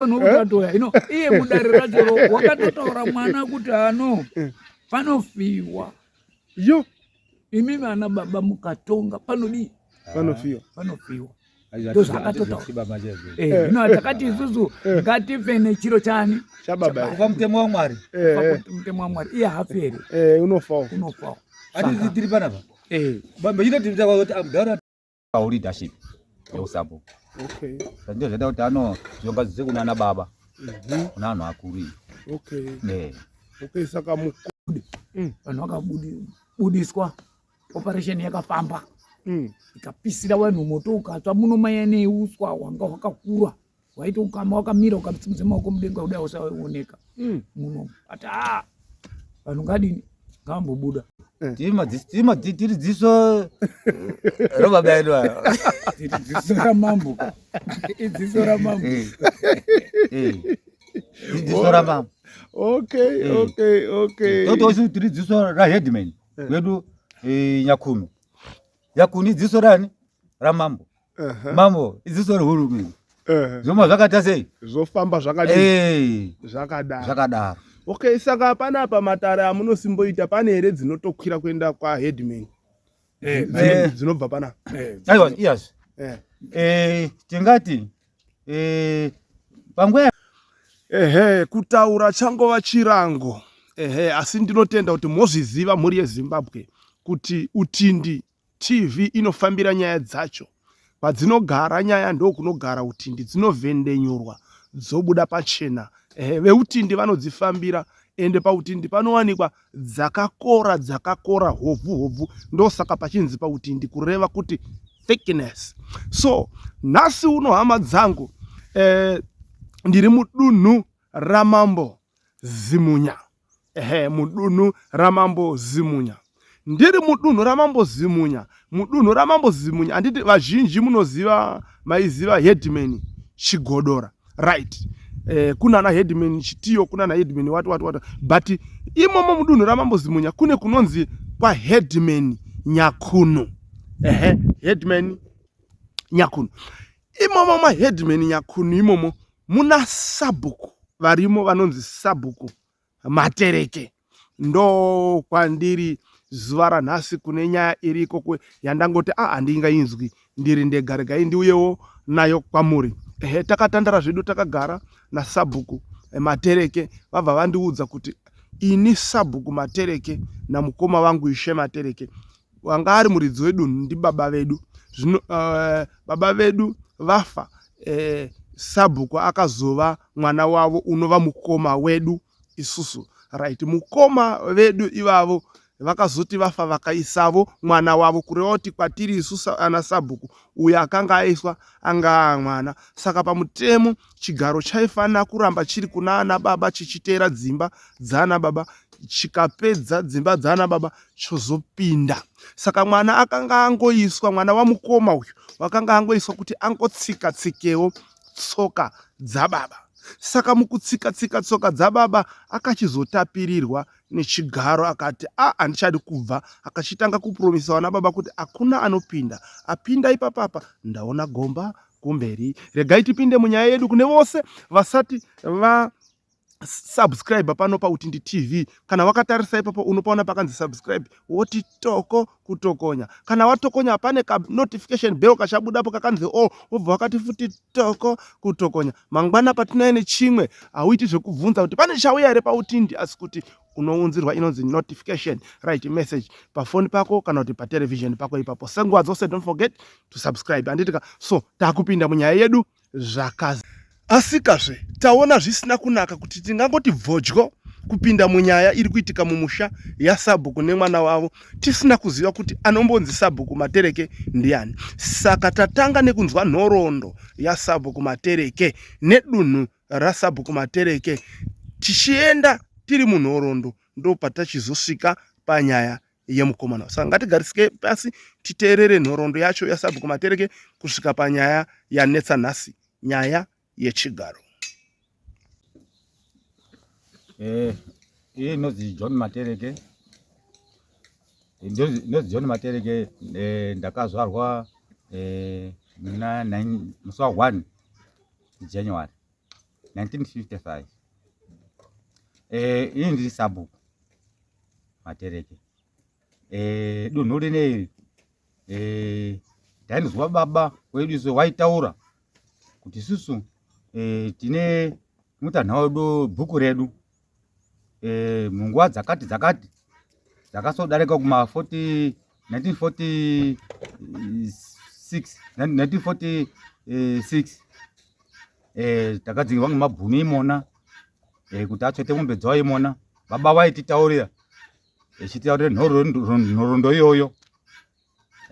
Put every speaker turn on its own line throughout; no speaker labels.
Panokutatoya ino iye mudare racho wakatotaura mwana kuti ano panofiwa.
Yo
Imi vana baba mukatonga panodi panofiwa. Ndo zvakatotaura. Ino atakati isusu ngatife nechiro chani
chababa
kuva mutemo wa Mwari.
Mutemo wa Mwari iye hafere
unofawo
Ati tiri panapa. Bamba chino tiri kuti amudara leadership yeusapo.
Okay.
Ndio zenda kuti ano zonga zikuna na baba. Kuna ano akuri.
Okay.
Okay,
saka mukude.
Vanhu vakabudiswa operation yakafamba. Ikapisira vanhu moto ukatsva munomaya neuswa wanga wakakura. Waiti ukama wakamira ukasimudza maoko mudenga kudai usaoneka. Muno. Ati vanhu ngadini ngambobuda.
Tima tiri dziso roba baidwa.
Tiri dziso ramambo. Dziso ramambo.
Dziso ramambo.
Okay.
Toto tiri dziso ra headman. Wedu Nyakumi. Yakuni dziso rani ramambo. Mambo dziso rehurumende. Zoma zvakata sei?
Zofamba zvakadini? Zvakadaro. Okay, saka panapa matare amunosimboita pane here dzinotokwira kuenda kwa headman. Dzinobva pana.
Aiwa, yes. Tingati pangwe
kutaura changova chirango. Asi ndinotenda kuti mozviziva muri yeZimbabwe kuti Utindi TV inofambira nyaya dzacho. Padzinogara nyaya ndokunogara Utindi, dzinovhendenyurwa dzobuda pachena. Veutindi vanodzifambira ende pautindi panowanikwa dzakakora hovhu ndosaka pachinzi pautindi kureva kuti thickness. So nhasi uno hama dzangu ndiri mudunhu ramambo Zimunya. Mudunhu ramambo Zimunya. Ndiri mudunhu ramambo Zimunya. Mudunhu ramambo Zimunya anditi vazhinji munoziva maiziva headman Chigodora, right? Kuna na headman Chitiyo, kuna na headman what but imomo mudunhu ramambo Zimunya kune kunonzi kwa headman Nyakunu. Headman Nyakunu. Imomo ma headman Nyakunu imomo muna sabhuku varimo vanonzi sabhuku Matereke. Ndo kwandiri zuva ranhasi kune nyaya iriko yandangoti handingainzwi ndiri ndega ndiuyewo nayo kwamuri. Takatandara zvedu takagara naSabhuku Matereke vabva vandiudza kuti ini Sabhuku Matereke namukoma wangu Ishe Matereke wanga ari muridzi wedu ndibaba vedu. Zvino baba vedu vafa, Sabhuku akazova mwana wavo unova mukoma wedu isusu, right? Mukoma vedu ivavo vakazoti vafa vakaisavo mwana wavo kureva kuti kwatiri isusu ana Sabhuku uyo akanga aiswa anga mwana. Saka pamutemo chigaro chaifanira kuramba chiri kuna ana baba chichiteera dzimba dzana baba, chikapedza dzimba dzana baba chozopinda. Saka mwana akanga angoiswa, mwana wamukoma uyu wakanga angoiswa kuti angotsika-tsikewo tsoka dzababa. Saka mukutsika-tsika tsoka dzababa akachizotapirirwa nechigaro akati handichadi kubva. Akachitanga kupromisa wana baba kuti hakuna anopinda, apinda ipapapa ndaona gomba kumberi. Regai tipinde munyaya yedu kune vose vasati subscribe pano paUtindi TV. Kana wakatarisa ipapo unopaona pakanzi subscribe woti toko kutokonya. Kana watokonya pane ka notification bell kachabudapo kakanzi all, wobva wakati futi toko kutokonya. Mangwana patinaine chimwe hauiti zvekubvunza kuti pane chauya here paUtindi, asi kuti unounzirwa inonzi notification, right message pafoni pako kana kuti patelevision pako ipapo. Senguva dzose don't forget to subscribe. Anditika so takupinda munyaya yedu zvakazi. Asikazve taona zvisina kunaka kuti tingangoti bvodyo kupinda munyaya iri kuitika mumusha yaSabhuku nemwana wavo tisina kuziva kuti anombonzi Sabhuku Matereke ndiani. Saka tatanga nekunzwa nhoroondo yaSabhuku Matereke nedunhu raSabhuku Matereke. Tichienda tiri munhoroondo ndo patachizosvika panyaya yemukomana. Saka ngatigarisike pasi titeerere nhoroondo yacho yaSabhuku Matereke kusvika panyaya yanetsa nhasi, nyaya yechigaro.
Nozi John Matereke. Nozi John Matereke ndakazvarwa musi wa 1 January 1955. Iyi ndiri sabhuku Matereke. Dunhu rineri ndainzwa baba wedu isu waitaura kuti isusu tine mutanhau wedu bhuku redu munguva dzakati dzakasodarika kuma 1946 takadzingirwa ngemabhunu imona kuti atsvete mombe dzawo imona. Baba vaititaurira echitaurira nhoroondo iyoyo,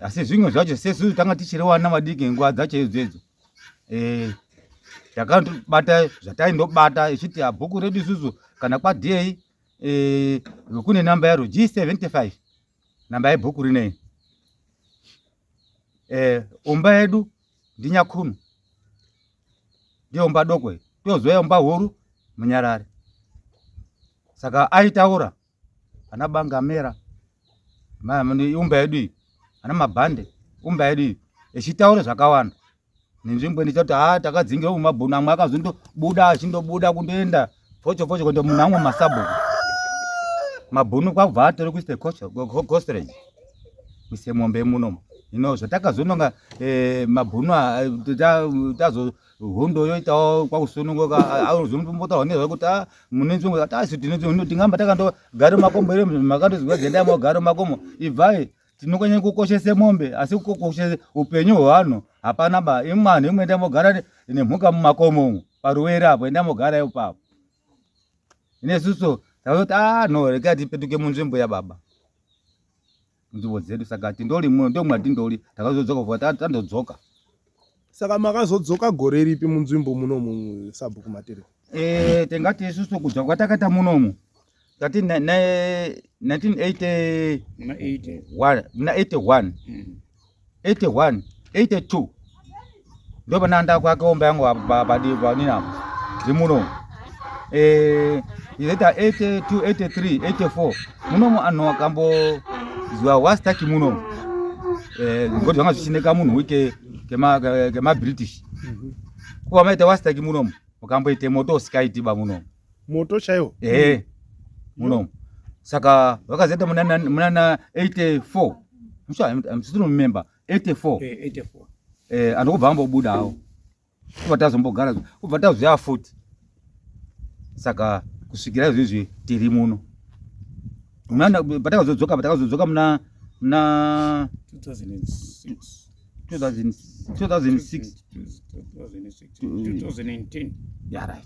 asi zvimwe zvacho sesu tanga tichiri vana vadiki nguva dzacho idzodzo takandobata zvataindobata echiti bhuku redu isusu kana kwaDA kune namba yaro G75, namba yebhuku rinei. Umba yedu ndiNyakhunu, ndiyo umba doko, tozouya umba huru muNyarare. Saka aitaura ana Bangamera umba yedu iyi, ana Mabhande umba yedu iyi, echitaura zvakawanda nenzvimbo inoita kuti takadzingira mumabhunu amwe akazondobuda achindobuda kundoenda focho kuenda munhu amwe masabhuku. Mabhunu kwabva atori kuiste Gosrage kuise mombe munomo. Hino zvatakazononga mabhunu HONDO yoitawo kwakusununguka auzombotaura nezvakuti munenzvimbo asi tingamba takandogara mumakomo ere makandozwa zenda mogara mumakomo Ibvai tinokwanisa kukoshese mombe asi kukoshese upenyu hwevanhu hapana ba. Imwana imwe enda mogara nemhuka mumakomo paruwere apo enda mogara ipapo. Inesusu takati no rega tipetuke munzvimbo yababa nzvimbo dzedu. Saka tindori muno ndo mwatindori takazodzoka kuva tandodzoka.
Saka makazodzoka gore ripi munzvimbo munomu sabhuku Matereke?
Tingati isusu kudzoka kwatakaita munomu ngati 1981 82 ndo pananda kwakaomba yangu paninapo zimunomu. Izoita 82 83 84 munomu anhu akambozwa wastaki munomu ngoti zvanga zvichineka munhu wike kemaBritish kuva maita wastaki munomu mukamboite moto usikaitiba munomu.
Moto chaiwo
munomu. Saka vakazoita muna 84 I'm still remember 84 anhu kubva ambobuda hawo kubva tazombogara kubva tazoya futi. Saka kusvikira izvizvi tiri muno. Patakazodzoka muna
2019.
Yeah, right.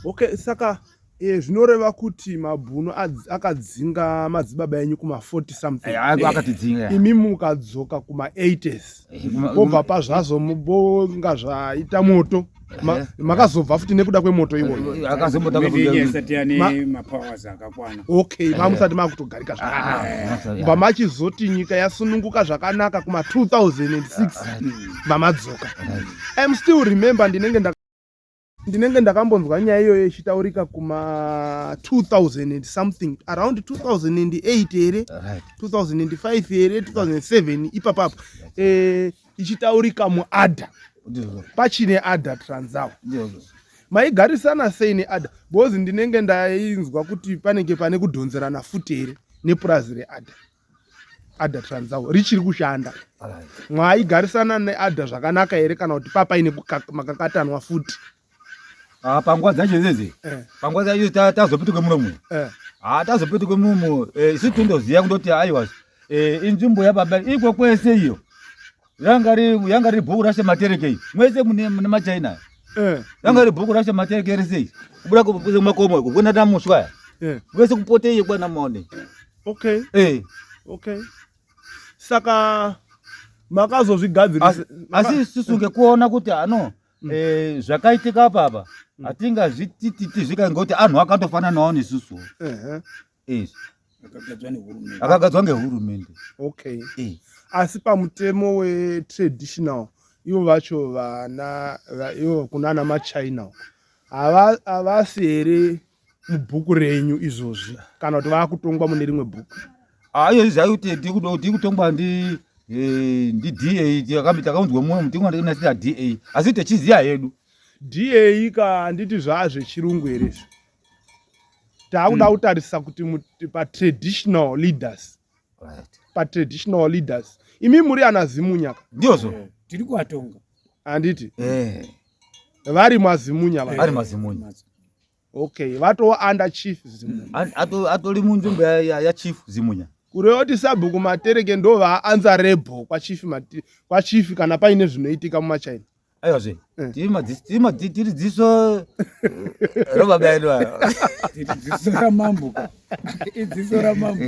Okay, saka zvinoreva kuti mabhunu akadzinga madzibaba enyu kuma 40 something.
Akatidzinga.
Imi mukadzoka kuma 80s. Pobva pazvazvo mubonga zvaita moto. Makazobva futi nekuda kwemoto iwoyo. Okay, mamusati makutogarika zvakanaka. Kubva machizoti nyika yasununguka zvakanaka kuma 2006 vamadzoka. I'm still remember ndinenge ndakambonzwa nyaya iyoyo ichitaurika kuma 2000 and something, around 2008 ere 2005 ere 2007 ipapapo ichitaurika muAdha pachine Adha Transawa. Maigarisana sei neAdha? Because ndinenge ndainzwa kuti panenge pane kudhonzerana futi ere nepurazi reAdha Transawa richiri kushanda. Mwaigarisana neAdha zvakanaka ere kana kuti papaine makakatanwa futi?
Panguva dzacho idzi panguva dzacho tazopetuke munomu tazopetuke munomu isi tindoziya kundoti aiwa inzvimbo yababa iko kwese iyo yanga riri bhuku rashe Matereke mwese mune machaina yanga riri bhuku rashe Matereke rese kubuda kumakomo kukwenda namuswa wese kupote iyo kwana mone.
Okay. Saka makazozvigadzirisa
asi susunge kuona kuti zvakaitika papa atinga zvititi zvika ngoti anhu akandofananawo nesusu. Akagadzwa ngehurumende.
Okay. Asi pamutemo wetraditional ivo vacho vana ivo kunana maChina havasi here mubhuku renyu izvozvi kana kuti vakutongwa mune rimwe bhuku?
Iyo zvaikuti tiri kutongwa ndi DA takaunzwa mumwe mutinga tinasira DA asi tichiziya hedu
DA ka nditi zvazvechirungu here taakuda kutarisa kuti traditional leaders traditional leaders imi muri ana ZIMUNYA
ndiyozvo
tiri kuatonga
anditi vari maZIMUNYA
vari maZIMUNYA
okay vatova under chief ZIMUNYA
atori munzvimbo yachief ZIMUNYA
kureyoti sabhuku matereke ndo vaanza rebho kwachief kana paine zvinoitika mumachaina
ayozve tiri dziso robaba yedu
tiri dziso ramambo idziso ramambo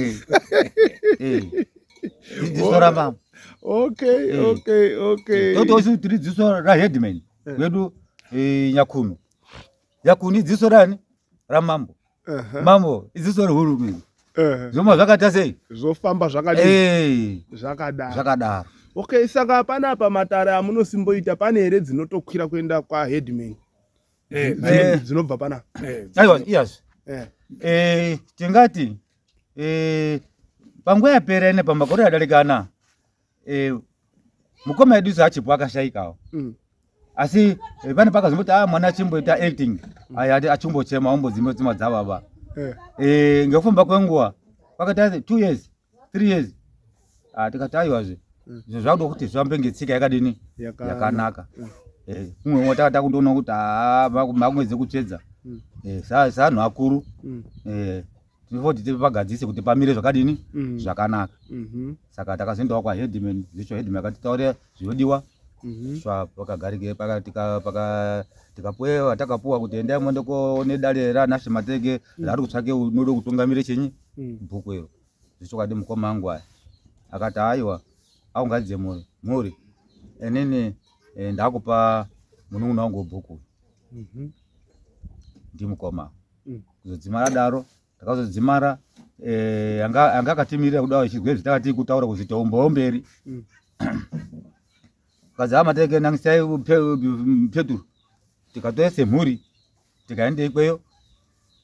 dziso ramambo
okay
totosi tiri dziso raheadman wedu Nyakuni dziso rani ramambo mambo idziso rehurumende zvoma zvakaita sei
zvofamba zvakadaro okay saka panapa matare amunosimboita pane here dzinotokwira kuenda kwaheadman dzinobva panapa
aiwa yes tingati panguva yapera ine pamakore adarikana mukoma yedu achipo akashaikawo asi pane pakazimboti mwana achimboita acting achimbochema ombodzima dzavava ngekufamba kwenguva pakati 2 years 3 years tikati aiwazve zvakuda kuti zvambe ngetsika yakadini yakanaka kumwe takata kundoona kuti makumwedze kutsvedza sanhu akuru tinofoti tipagadzise kuti pamire zvakadini zvakanaka saka takazoendawo kwaheadman zvicho headman akatitaurira zvinodiwa pakagarike tikapuwa takapuwa kuti endai mwende koone dare ranashe matege rari kutsvake unode kutungamire chenyi bhuku iro zvichokadi mukoma wangu aya akati aiwa aungadze muri enini ndakupa munun'una wangu bhuku ndimukoma kuzodzimara daro takazodzimara anga akatimirira kudawo chigwedzi takati kutaura kuzita umberi kaza mateke nangisai Petro tikatoese mhuri tikaende ikweyo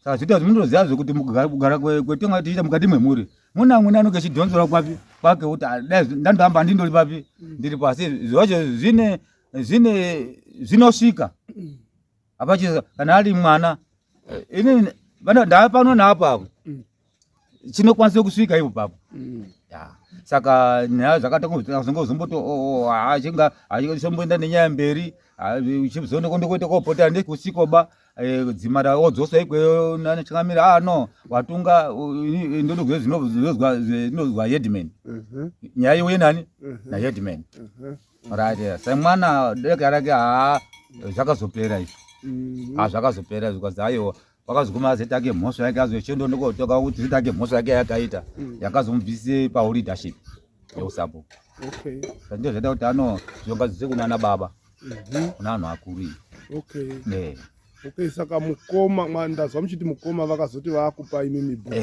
saka zvita kuti mundoziva zvekuti mukugara kwetonga tiita mukati mwemhuri muna amweni anonge chidhonzora kwake kuti ndandohamba ndindori papi ndiri pasi zvacho zvinosvika apachi kana ari mwana ini ndapano naapapo chinokwanisa kusvika ipo papo saka nyaya zvakatongozomboto achingazomboenda nenyaya mberi chizonokondokuita kopota ndikusikoba dzimara odzosa ikweyo nachangamira no watunga ndodogwe zvinozwa headman nyaya iwe nani na headman right sai mwana deka rake zvakazopera izvo zvakazopera zvikazi aiwa wakazoguma zitake mhosva yake azochendo ndokotoka kuti zitake mhosva yake yakaita yakazomubvise pauleadership yeusapo ndio zvada kuti zvongadzise kunana baba kuna anhu akuru
okay saka mukoma ndazwa muchiti mukoma vakazoti vakupa imi mibhuku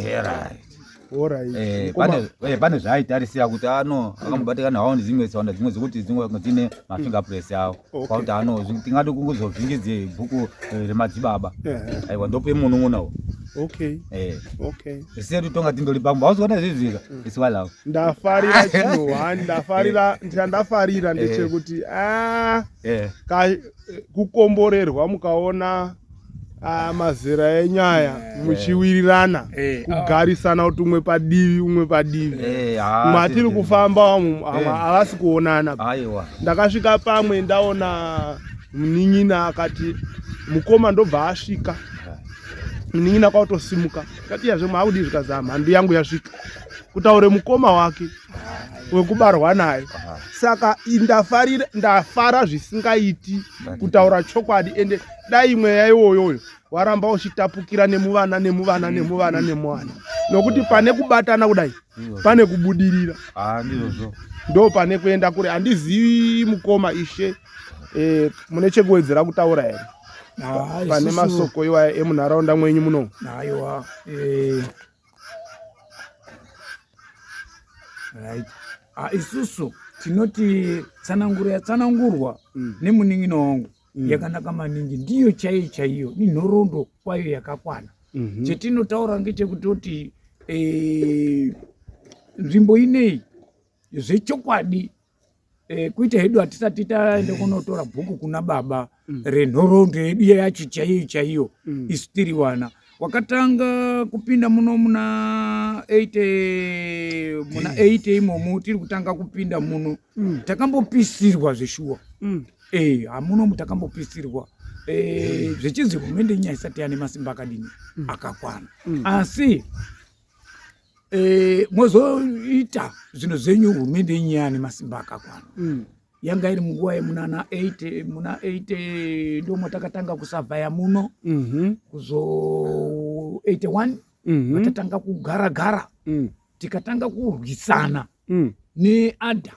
pane zvaaitarisira kuti akamubatikana hawo dzimwe dzekuti dzine mafingerprints awo kwakuti tingade kungozovhingidze bhuku remadzibaba aiwa ndope munun'unawo sedu tonga tindori pamwe hauzoona zvezvika isiwalawo
ndafarira chinhu ndafarira ndechekuti kukomborerwa mukaona mazera enyaya muchiwirirana kugarisana kuti umwe padivi matiri kufamba havasi kuonana ndakasvika pamwe ndaona munin'ina akati mukoma ndobva asvika munin'ina kwautosimuka kati yazve maakudi zvikaza mhando yangu yasvika kutaure mukoma wake wekubarwa naye saka ndafara zvisingaiti kutaura chokwadi ende dai mweya iwoyoyo waramba uchitapukira nemuvana nokuti pane kubatana kudai pane kubudirira ndo pane kuenda kure handizivi mukoma ishe mune chekuwedzera kutaura here pane masoko iwaya emunharaunda mwenyu muno
aiwa right isusu tinoti tsanangurwa nemunin'ina wangu yakanaka maningi ndiyo chaiyo ni nhoroondo kwayo yakakwana chetinotaura ngechekutoti nzvimbo inei zvechokwadi kuita hedu hatisati taende kunotora bhuku kuna baba renhoroondo yedu yacho chaiyo isitiriwana. Wakatanga kupinda muno muna 8 imomo tiri kutanga kupinda muno takambopisirwa zveshuwa. Hamuno mutakambopisirwa zvechizi hurumende nyaya isati yane masimba akadini akakwana. Asi mozoita zvinhu zvenyu hurumende yenyaya yane masimba akakwana. Yanga iri munguva yemuna 8 ndomo takatanga kusavhaya muno kuzo 81 watatanga kugara tikatanga kurwisana neadha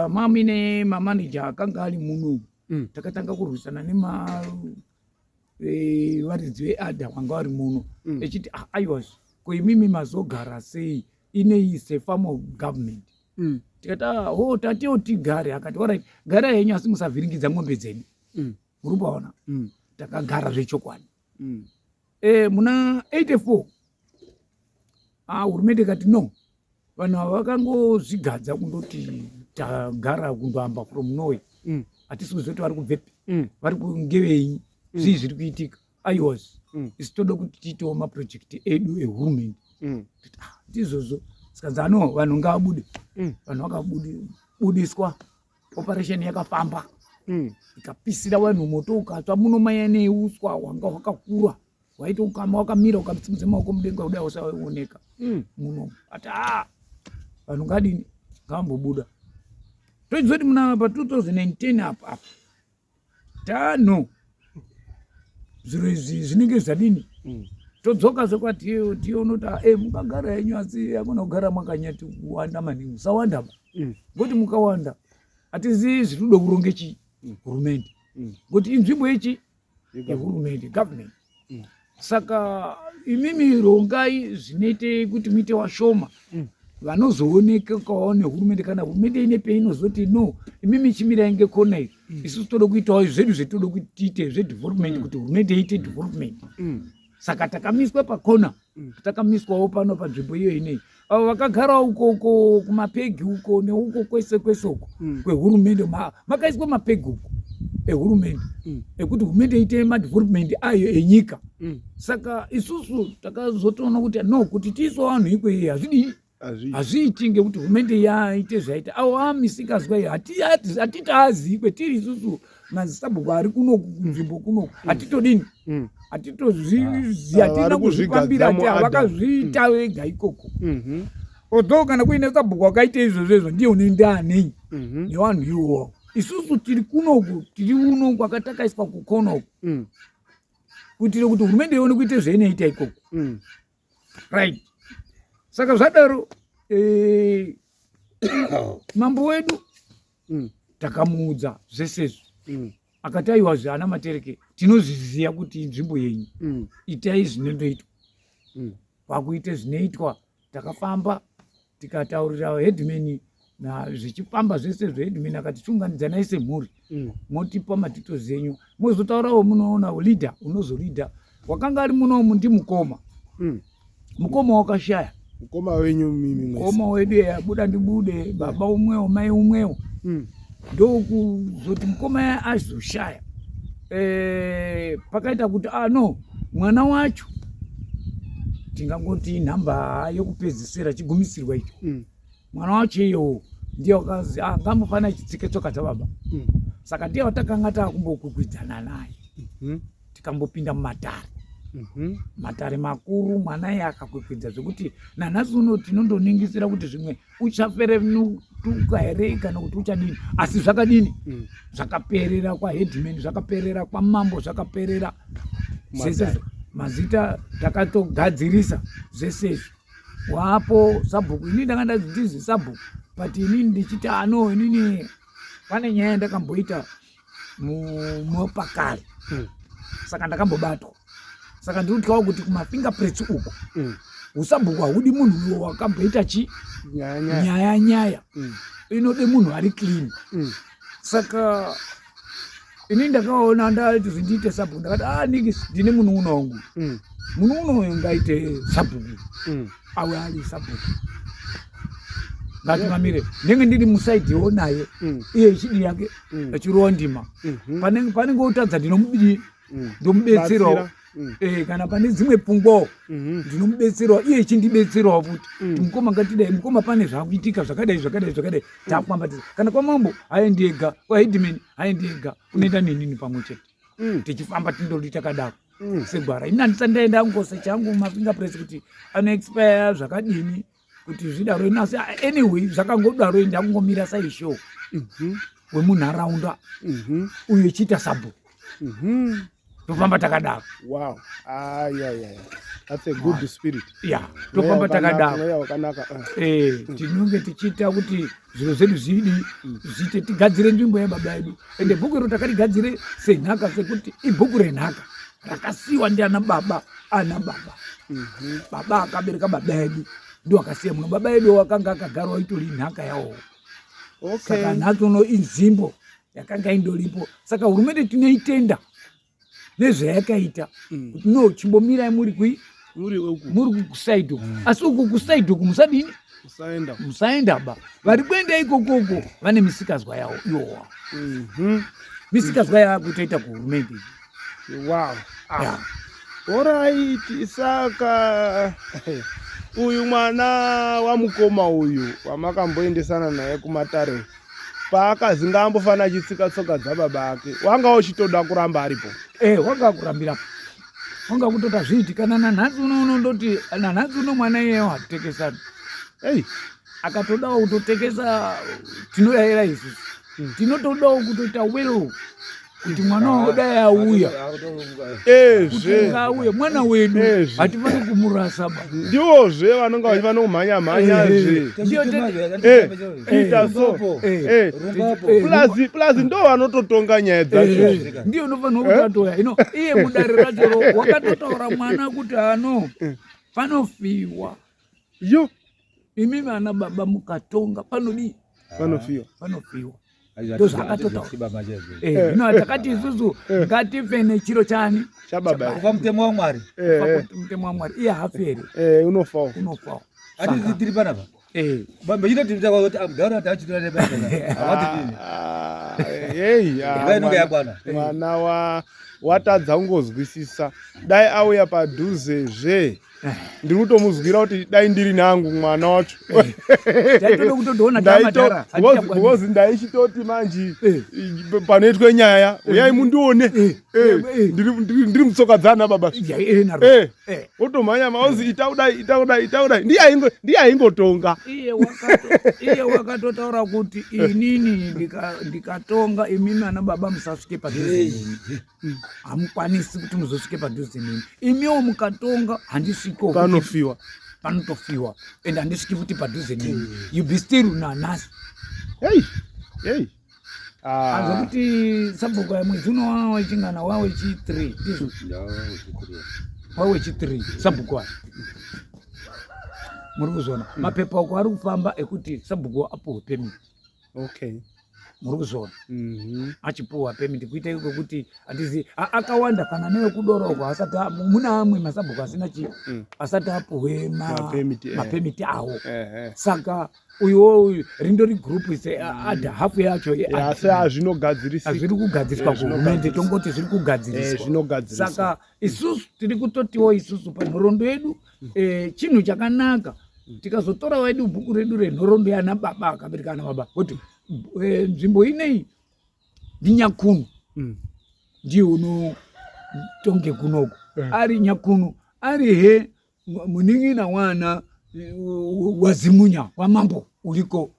mamine mamaneja akanga ari muno takatanga kurwisana nevaridzi veadha wanga vari muno echiti aiwas koimimi mazogara sei is a form of government. Tikata tatiyo tigare, akati alright gara yenyu asi musavhiringidza ng'ombe dzedu. Murubaona takagara zvechokwadi. Muna 84 hurumende ikati no, vanhu ava vakangozvigadza kundoti tagara kundoamba from Norway. Hatisi kuzoti vari kubvepi, vari kungevenyi, zvii zviri kuitika. Aiwas isi toda kuti tiitewo maprojekti edu ehurumende. Ndizvozvo sikanzi no vanhu ngavabude. Vanhu vakabudiswa, operation yakafamba, ikapisira vanhu moto ukatsva muno maya neuswa hwanga hwakakura hwaita ukama wakamira ukasimudza maoko mudenga kudai usaoneka muno. Ati vanhu ngadini ngavambobuda. Tochizoti muna pa 2010 apa tano zviro izvi zvinenge zvadini todzoka sekwatiyoonota mukagara yenyu asi hakuna kugara makanyati kuwanda maningi musawanda ngoti mukawanda hatizivi zviri kuda kuronge chi hurumende ngoti inzvimbo yechi yehurumende government. Saka imimi rongai zvinoite kuti muite washoma vanozoonekawo nehurumende kana hurumende ine peinozoti no imimi chimirai ngekona iyi isusu toda kuitawo zvedu zvetoda kuti tiite zvedevelopment kuti hurumende iite development. Saka takamiswa pakona, takamiswawo pano panzvimbo iyo inei. Avo vakagara uko kumapegi uko neuko kwese uko kwehurumende makaiswa mapegi uko ehurumende ekuti hurumende iite madevelopment ayo enyika. Saka isusu takazotoona kuti no kuti tiiswa vanhu ikweyi hazviiti ngekuti hurumende yaite zvaita. Avo amisingazwa iyo hatitaazi kwetiri isusu mazisabhuku ari kuno kunzvimbo kuno hatitodini hatitozviziva hatina kuzvipambira ati havakazviita vega ikoko. Although kana kuine sabhuku wakaita izvozvo ndiye unende anei nevanhu ivowo. Isusu tiri kunoku tiri uno kwakatakaiswa kukonoku kuitire kuti hurumende ione kuite zvainoita ikoko. Right. Saka zvadaro mambo wedu takamuudza zvesezvo akati aiwa ana Matereke tinozviziva kuti nzvimbo yenyu itai zvinondoitwa. Pakuite zvinoitwa takafamba tikataurira headman zvichifamba zvese zveheadman akati tiunganidzanai semhuri motipa madetails enyu mozotaurawo munoona leader unozolida. Wakanga ari munomu ndi mukoma wakashaya.
Mukoma wenyu mimi mwese.
Mukoma wedu yabuda ndibude baba umwewo mai umwewo ndokuzoti mukoma azoshaya. Pakaita kuti no mwana wacho tingangoti nhamba yokupedzisira chigumisirwa icho. Mwana wacho iyo ndiye wakazi ngamufana chitsike tsoka dzababa. Saka ndiye watakanga takumbokwikwidzana naye tikambopinda mumatare. Matare makuru mwana iye akakwikwidza zvekuti nanhasi uno tinondoningisira kuti zvimwe uchafere nutuka here kana kuti uchadini. Asi zvakadini zvakaperera kwa headman, zvakaperera kwa mambo, zvakaperera zvese mazita takatogadzirisa zvese wapo sabhuku. Ini ndanga ndazidzizi sabhuku but ini ndichiti inini pane nyaya ndakamboita mupakare saka ndakambobatwa. Saka ndinotyawo kuti kumafingerprints uko usabhuku haudi munhu wakamboita nyaya inode munhu ari clean. Saka ini ndakaona ndati zvindiite sabhuku ndakati nigisi ndine munun'una wangu munun'una uyu ngaite sabhuku awe ari sabhuku ngatungamire ndenge ndiri musaidhiwo naye iye chidi yake achirowa ndima panenge utadza ndinomubidi ndomubetserawo kana pane dzimwe pfungwawo ndinomubetserawo iye chindibetserawo futi mukoma ngatidai mukoma pane zvakuitika zvakadai takwambatisa kana kwamambo aendega kwahedimeni aendega unoita nenini pamwe chete tichifamba tindori takadaro segwara ini handisandaenda ngose changu mafingerprints kuti anoexpire zvakadini kuti zvidaro inasi anyway zvakangodaro ndakungomira saishow wemunharaunda uye chiita sabhu tofamba takadaro.
Wow. That's a good spirit.
Yeah, tofamba takadaro. Tinonge tichiita kuti zviro zvedu zviite tigadzire nzvimbo yababa edu ende bhuku iro takatigadzire senhaka sekuti ibhuku renhaka rakasiyiwa ndiana baba baba akabereka baba edu ndio akasiya muno baba edu wakanga akagara itori nhaka yawo. Saka nhatono inzvimbo yakanga indoripo saka hurumende tinoitenda nezvayakaita kuti no chimbomirai muri kusaidho asi uku kusaidho kumusadini musaenda ba vari kuenda ikokoko vane misikazwa yawo iwowa misikazwa yakutoita kuhurumende.
Wow. Alright, saka uyu mwana wamukoma uyu wamakamboendesana naye kumatare paakazi ngaambofana achitsika tsoka dzababa ake wanga uchitoda kuramba aripo?
Wanga kurambirapo wanga kutota zviitikana nanhasi uno unondoti nanhasi uno mwana iyeyo hatutekesani akatodawo kutotekesa tinoyayira isusu tinotodawo kutoita welo kuti mwana waodai auya kuti ngauye mwana wedu hatifani kumurasa ba
ndiwozve vanonga vachifana kumhanya-mhanyazve ita so plus ndo vanototonga nyaya dzacho
ndiyo unofanira kutatoya ino iye mudare rachoro wakatotaura mwana kuti ano panofiwa
yo
imi vana baba mukatonga panodii panofiwa ino takati isusu ngatife nechiro chani
chababa kuva mutemo waMwari
mutemo waMwari iye haferi
unofawo
ati tiri panapa bamba chino timtaka kuti amudhaura ati achitora nebasa
mwana watadza kungozwisisa dai auya padhuzezve ndiri kutomuzwira kuti dai ndiri nangu mwana wacho because ndaichitoti manji panoitwe nyaya uyai mundione ndiri mutsoka dzana baba otomhanya maozi ita kudai ndiye aingotonga
iye wakatotaura kuti inini ndikatonga imimi ana baba musasvike padhuze nini hamukwanisi kuti muzosvike padhuze nini imiwo mukatonga handisviko panotofiwa ende handisviki futi padhuze nini you be still nanhasi anzo kuti sabhuku yamwedzi uno wawechingana wawechi3 ndizvo wawechi3 sabhuku ayo muri kuzona mapepa uko ari kufamba ekuti sabhuku apuhwe pemiti muri kuzona achipuhwa pemiti kuita iko kuti hatizi akawanda kana newekudorogwa asati muna amwe masabhuku asina chi asati apuhwe mapemiti awo saka uyu rindori group ise adha hafu yacho
asi azviri
kugadziriswa kuhurumende tongoti zviri kugadziriswa saka isusu tiri kutotiwo isusu panhoroondo yedu chinhu chakanaka tikazotora wedu bhuku redu renhoroondo yana baba akabereka ana baba kuti nzvimbo inei ndinyakunu ndiye unotonge kunoko ari nyakunu arihe munin'ina wana wazimunya wamambo uriko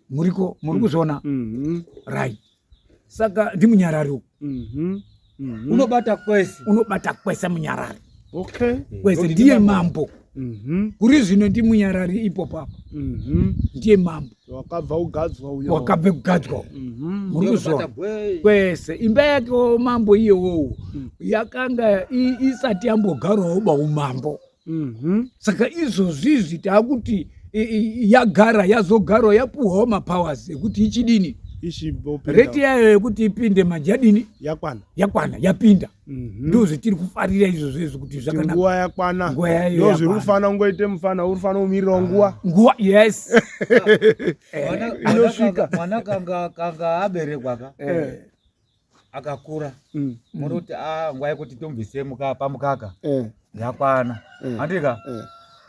muriko muri kuzona right saka ndimunyarari uku unobata kwese munyarari kwese ndiye mambo kuri zvino ndimunyarari ipo papa ndiye mambo wakabve kugadzwa muri kuzona kwese imba yake mambo iyewowo yakanga isati yambogarawo baumambo saka izvozvizvi taakuti yazogarawo yapuhwawo mapowers ekuti ichidini reti yayo yekuti ipinde majadini
yakwana
yapinda. Ndozi tiri kufarira izvo kuti zvakanaka.
Nguwa yakwana. Ndozi rufana ngoite mfana urufana umirira nguwa.
Yes.
Mwana kanga aberekwa ka. Akakura. Munoti nguwa yekuti tombise pamukaka. Yakwana. Andika.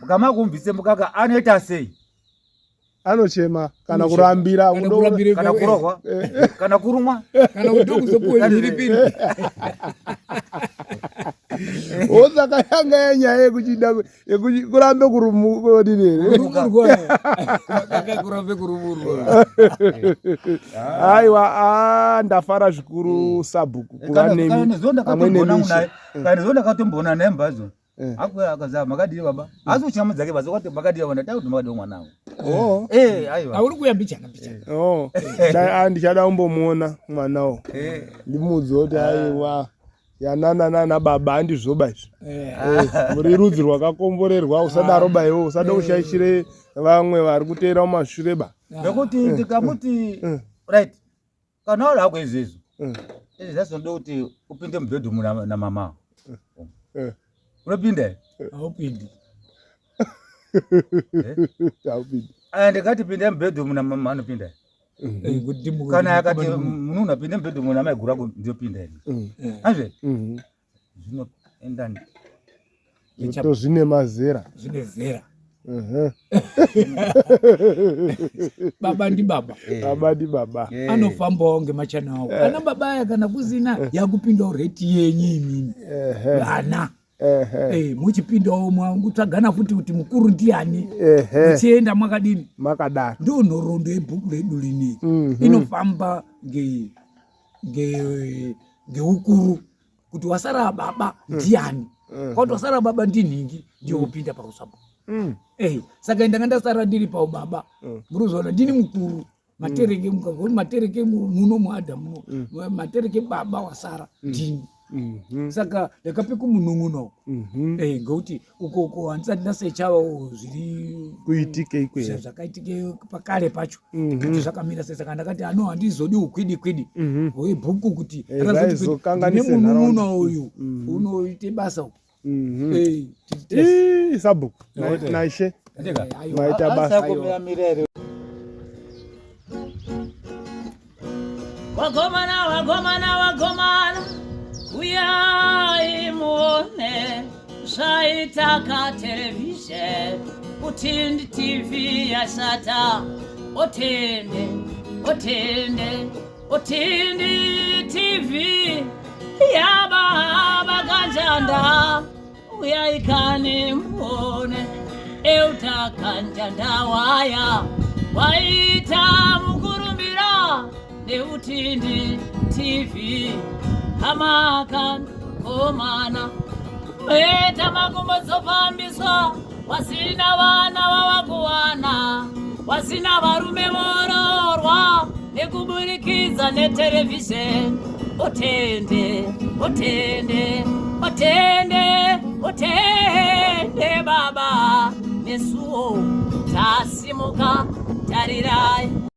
Mukama kumbise mukaka anoita sei?
Anochema kana kurambira
kana kurogwa kana kurumwa
kana kutokuzopuwa mhiripiri.
Osaka yanga yenyaya yekuchida kurambe kurumudinere
kurambe kurumurwa.
Aiwa ndafara zvikuru Sabhuku kuva nemi
kana zonda katombona nembazo akwa akazama makadiri baba azu chamu dzake bazo kwati makadiri wana takuti makadiri mwanangu. Aiwa
auri kuyambichana
ndichada kumbomuona mwanawo ndimudzi kuti aiwa yanana baba andizvoba izvi muri rudzi rwakakomborerwa usadaro baiwo usada kushaishire vamwe vari kuteera mumashure ba
nekuti ndikamuti right kana uri hako izvezvo izvi zvazvinoda kuti upinde mubhedhumu namama unopinda
haupindi.
Ndikati pinda mubhedhumu namama anopinda kana akati munhu unapinda mubhedhumu namai gurako ndiyopinda azve zvinoendani
zvine mazera
zvine zera. Baba ndi baba anofambawo ngemachana awo. Ana baba aya kana kusina yakupindawo reti yenyu imini vana muchipindawo mutsvagana futi kuti mukuru ndiani muchienda mwakadini
makadaro.
Ndo nhoroondo yebhuku redu lini inofamba ngeukuru kuti wasara baba ndiani kuti wasara baba ndinhingi ndiopinda pakusabhuku. Saka ndakandasara ndiri pao baba muruzoona ndini mukuru matereke mukagoni matereke muno muadhamu matereke baba wasara ndini. Saka ndakapiku munun'uno ngekuti uko handisati ndasechawo zviri
kuitike ikweyo
zvakaitike pakare pacho kuti zvakamira sei. Saka ndakati handizodi ukwidi hwebhuku kuti ndine munun'uno uyu unoite basa uku.
Sabhuku naishe maita basa
wagomana uyai muone zvaitaka television utindi TV yasata otende TV yaba kanjanda uyai kane muone eutakanja waya waita mukurumbira neutindi TV amakan komana eta makumbo zofambiswa wasina vana vavakuwana wasina varume vororwa nekuburikidza netelevhizheni otende baba nesuo tasimuka tarirai.